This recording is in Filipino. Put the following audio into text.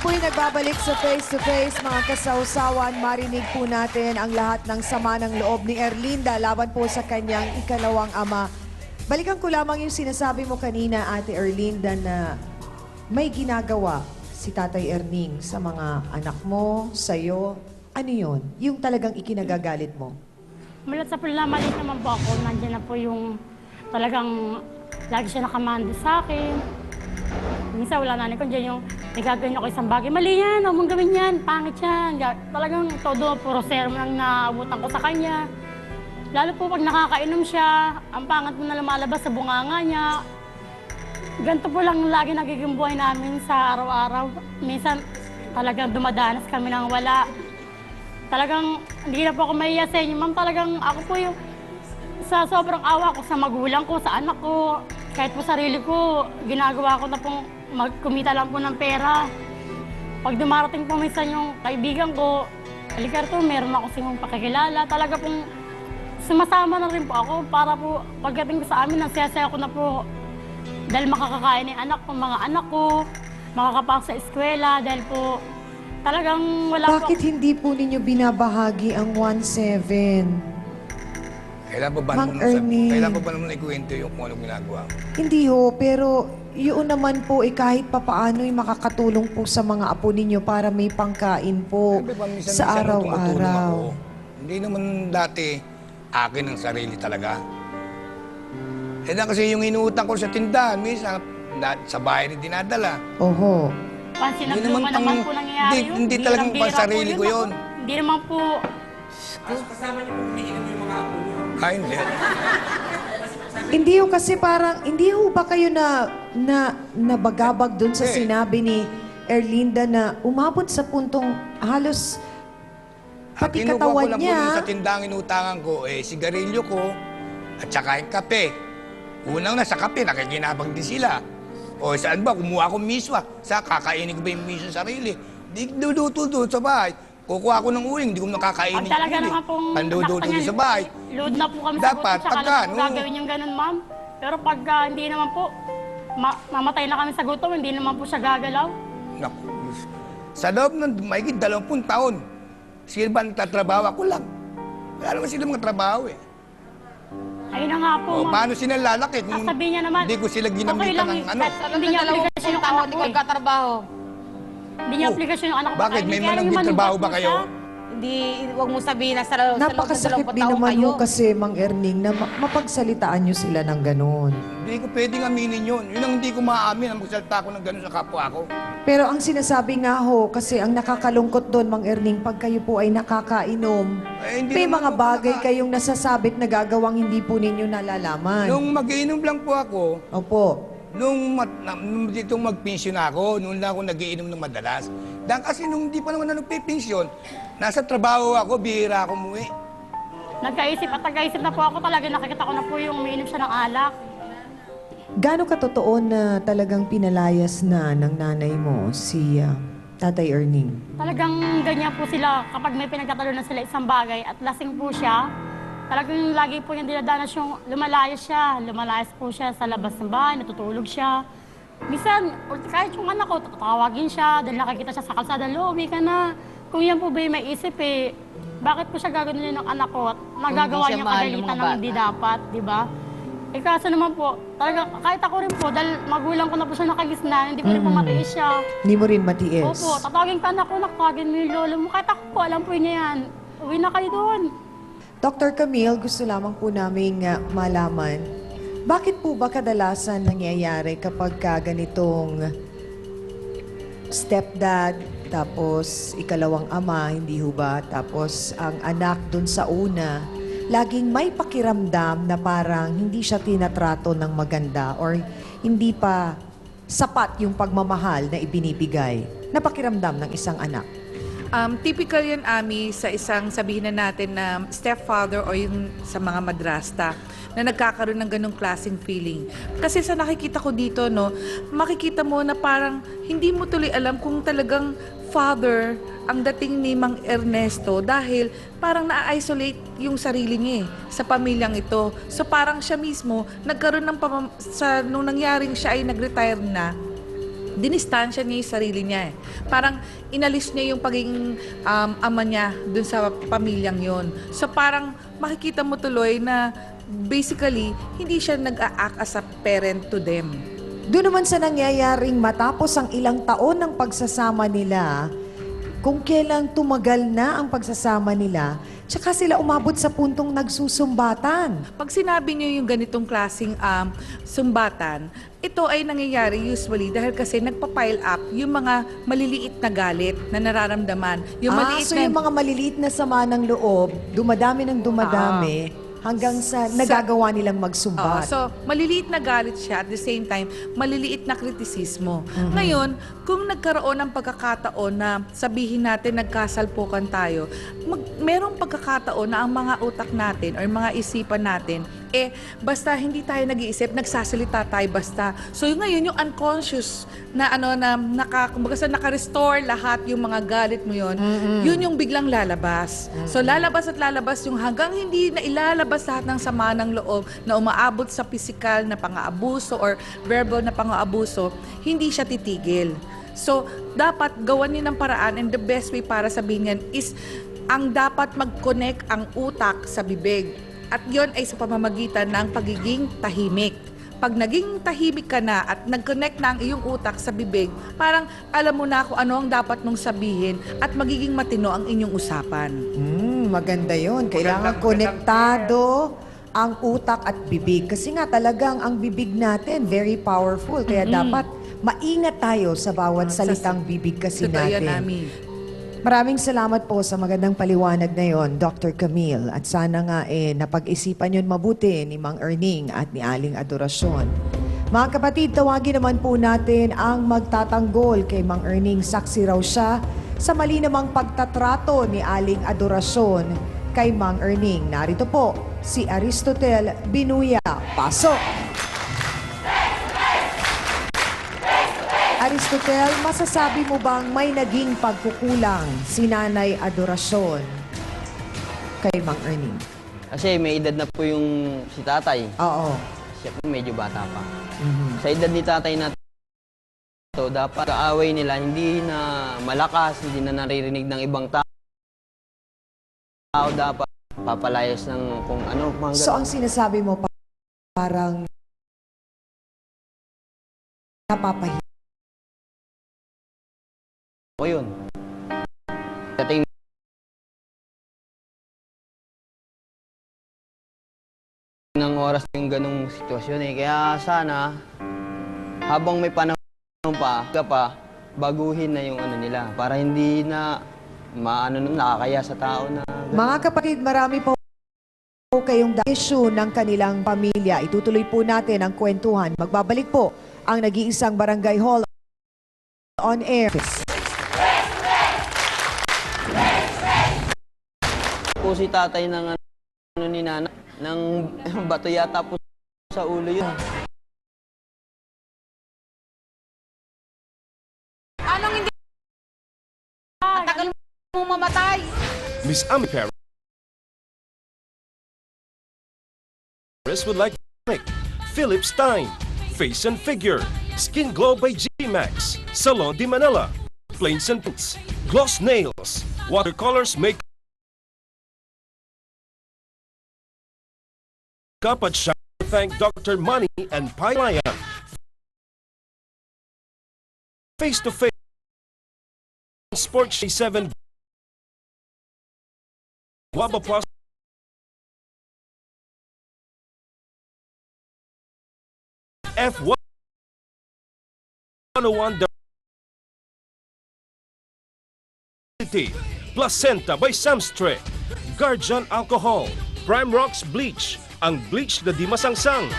po'y nagbabalik sa face-to-face, mga kasawsawan. Marinig po natin ang lahat ng sama ng loob ni Erlinda laban po sa kanyang ikalawang ama. Balikan ko lamang yung sinasabi mo kanina, Ate Erlinda, na may ginagawa si Tatay Erning sa mga anak mo, sa'yo. Ano yun? Yung talagang ikinagagalit mo? Mulat sa pulamalit naman po ako, nandiyan na po yung talagang lagi siya nakamando sa akin. Minsan wala nanay ko, dyan yung nagagawin ako isang bagay. Mali yan, huwag mong gawin yan, pangit yan. Talagang todo, puro serum lang naabutan ko sa kanya. Lalo po pag nakakainom siya, ang pangit mo na lumalabas sa bunganga niya. Ganito po lang lagi nagiging buhay namin sa araw-araw. Minsan talagang dumadanas kami ng wala. Talagang hindi na po ako mahiya sa inyo, ma'am. Talagang ako po yung sa sobrang awa ko sa magulang ko, sa anak ko, kahit po sarili ko, ginagawa ko na pong magkumita lang po ng pera. Pag dumarating po minsan yung kaibigan ko, Alicarto, meron ako siyang pakikilala. Talaga pong sumasama na rin po ako para po pagdating ko sa amin, nagsiyasaya ko na po. Dahil makakakain ng anak ko, mga anak ko, makakapasok sa eskwela, dahil po talagang wala po. Bakit hindi po ninyo binabahagi ang 1-7? Kailan pa ba Mang Ernie. Kailan pa ba naman ikwento yung kung anong ginagawa? Hindi ho, pero yun naman po kahit papaano makakatulong po sa mga apo ninyo para may pangkain po Siyempre, minsan sa tumutulong araw-araw. ako. Hindi naman dati akin ang sarili talaga. Eh na kasi yung inuutang ko sa tindahan, minsan sa bahay rin dinadala. Oho. Pansin Hindi ng naman naman po nangyayari yun. hindi talagang lang bira pansarili po ko yun. Hindi naman po. Kasama niyo po umiinom yung mga apo niyo. Hindi. Hindi ho kasi parang, hindi ho ba kayo nabagabag dun sa sinabi ni Erlinda na umabot sa puntong halos pati Kinukuha katawan ko lang po niya. dun sa tindahan inutangan ko, sigarilyo ko at saka yung kape. Unang na sa kape, nakikinabang din sila. O saan ba, kumuha akong miswa. Sa kakainin ko ba yung miswa sa sarili? Di duduto doon sa bahay. Kukuha ko ng uwing, di ko nakakainin Pag talaga naman pong Panduduto doon sa bahay. load na po kami Dapat, sa gutom, pagka, saka na po gagawin yung ganun, ma'am. Pero pag hindi naman po, mamatay na kami sa gutom, hindi naman po siya gagalaw. Naku, sa loob ng mahigit 20 taon, sila ba nagtatrabaho? Ako lang. Wala naman sila mga trabaho eh. Ayun na nga po, O, ma'am. paano sila lalakit? Sasabihin niya naman, Hindi ko sila okay ginamitan lang, ng ano. hindi niya obligasyon yung anak ko eh. Nagkatrabaho. Hindi niya obligasyon yung anak ko. Bakit? May mga trabaho ba kayo? Hindi, huwag mo sabihin na sa loob ng Napakasakit 20 din taon naman kayo. ho kasi, Mang Erning, na mapagsalitaan nyo sila ng ganun. Hindi ko pwedeng aminin yun. Yun ang hindi ko maamin ang magsalita ko ng gano'n sa kapwa ko. Pero ang sinasabi nga ho, kasi ang nakakalungkot doon, Mang Erning, pag kayo po ay nakakainom, Hindi may naman mga ako bagay kayong nasasabit na gagawang hindi po ninyo nalalaman. Nung mag-iinom lang po ako, Opo. nung ditong mag-pension ako, noon lang ako nagiinom ng madalas. Dahil kasi nung hindi pa naman na nagpipinsyon, nasa trabaho ako, bihira ako umuwi. Nagkaisip at nagkaisip na po ako talaga, nakikita ko na po yung umiinom siya ng alak. Gaano katotoo na talagang pinalayas na ng nanay mo si Tatay Erning? Talagang ganyan po sila kapag may pinagtatalo na sila isang bagay at lasing po siya. Talagang lagi po yung dinadanas yung lumalayas po siya sa labas ng bahay, natutulog siya. Minsan, kahit yung anak ko, tatawagin siya dahil nakikita siya sa kalsada, uwi ka na. Kung yan po ba yung may isip bakit po siya gaganunin ng anak ko at nagagawa siya niya mahal ng kagalitan mga ng hindi dapat, di ba? Kaso naman po, talaga, kahit ako rin po, dahil magulang ko na po siya nakagisnan, hindi ko rin po matiis siya. Hindi mo rin matiis? Opo, tatawagin ka anak ko, nakatawagin mo yung lolo mo. Kahit ako po, alam po niya yan. Uwi na kayo doon. Dr. Camille, gusto lamang po namin malaman, bakit po ba kadalasan nangyayari kapag ganitong stepdad, tapos ikalawang ama, hindi ho ba? Tapos ang anak dun sa una, laging may pakiramdam na parang hindi siya tinatrato ng maganda or hindi pa sapat yung pagmamahal na ibinibigay na pakiramdam ng isang anak. Typical yan, Ami, sa isang sabihin na natin na stepfather o yung sa mga madrasta na nagkakaroon ng ganong klaseng feeling. Kasi sa nakikita ko dito, no, makikita mo na parang hindi mo tuloy alam kung talagang father ang dating ni Mang Ernesto dahil parang na-isolate yung sarili niya sa pamilyang ito. So parang siya mismo nagkaroon ng nung nangyaring siya ay nag-retire na, dinistansya niya yung sarili niya eh. Parang inalis niya yung pagiging ama niya dun sa pamilyang yon. So parang makikita mo tuloy na basically hindi siya nag-a-act as a parent to them. Doon naman sa nangyayaring matapos ang ilang taon ng pagsasama nila, kung kailan tumagal na ang pagsasama nila, tsaka sila umabot sa puntong nagsusumbatan. Pag sinabi niyo yung ganitong klaseng sumbatan, ito ay nangyayari usually dahil kasi nagpa-pile up yung mga maliliit na galit na nararamdaman. Yung maliit So yung mga maliliit na sama ng loob, dumadami ng dumadami, hanggang sa nagagawa nilang magsumbat. So, maliliit na galit siya at the same time, maliliit na kritisismo. Ngayon, kung nagkaroon ng pagkakataon na sabihin natin nagkasalpukan tayo, merong pagkakataon na ang mga utak natin or mga isipan natin, basta hindi tayo nag-iisip, nagsasalita tayo basta. So, ngayon, yung unconscious na naka-restore lahat yung mga galit mo yun, yun yung biglang lalabas. So, lalabas at lalabas yung hanggang hindi na ilalabas lahat ng sama ng loob na umaabot sa physical na pang-aabuso or verbal na pang-aabuso, hindi siya titigil. So, dapat gawan niyo ng paraan and the best way para sabihin yan is ang dapat mag-connect ang utak sa bibig. At yon ay sa pamamagitan ng pagiging tahimik. Pag naging tahimik ka na at nag-connect na ang iyong utak sa bibig, parang alam mo na kung ano ang dapat mong sabihin at magiging matino ang inyong usapan. Maganda yun. Kailangan konektado ang utak at bibig. Kasi nga talagang ang bibig natin, very powerful. Kaya dapat maingat tayo sa bawat salitang bibig kasi Totoo yan, natin. Ami. Maraming salamat po sa magandang paliwanag na yon, Dr. Camille. At sana nga napag-isipan yun mabuti ni Mang Erning at ni Aling Adorasyon. Mga kapatid, tawagin naman po natin ang magtatanggol kay Mang Erning. Saksi raw siya sa mali namang pagtatrato ni Aling Adorasyon kay Mang Erning. Narito po si Aristotel Binuya. Pasok! Aristotel, masasabi mo bang may naging pagkukulang si Nanay Adorasyon kay Mang Erning? Kasi may edad na po yung si tatay. Oo. Siya po medyo bata pa. Sa edad ni tatay na to, dapat kaaway nila hindi na malakas, hindi na naririnig ng ibang tao. Dapat papalayas ng kung ano. So ang sinasabi mo parang napapahiya. O yun. Dating ng oras yung ganong sitwasyon eh. Kaya sana, habang may panahon pa, baguhin na yung ano nila. Para hindi na nakakaya sa tao na... Mga kapatid, marami po kayong issue ng kanilang pamilya. Itutuloy po natin ang kwentuhan. Magbabalik po ang nag-iisang Barangay Hall on air. Po si tatay ng ano ni Nana, ng bato yata po sa ulo yun. Anong hindi? Tagal mo mamatay. Miss Ami Paris would like to thank Philip Stein, Face and Figure, Skin Glow by G-Max, Salon de Manila, Plains and Prints, Gloss Nails, Watercolors Make Up at Shop. Thank Dr. Money and Pailayan. Face to Face Sports 7 Waba Plus F1 101 Placenta by Samstre, Guardian Alcohol, Prime Rocks Bleach, ang bleach na di masangsang.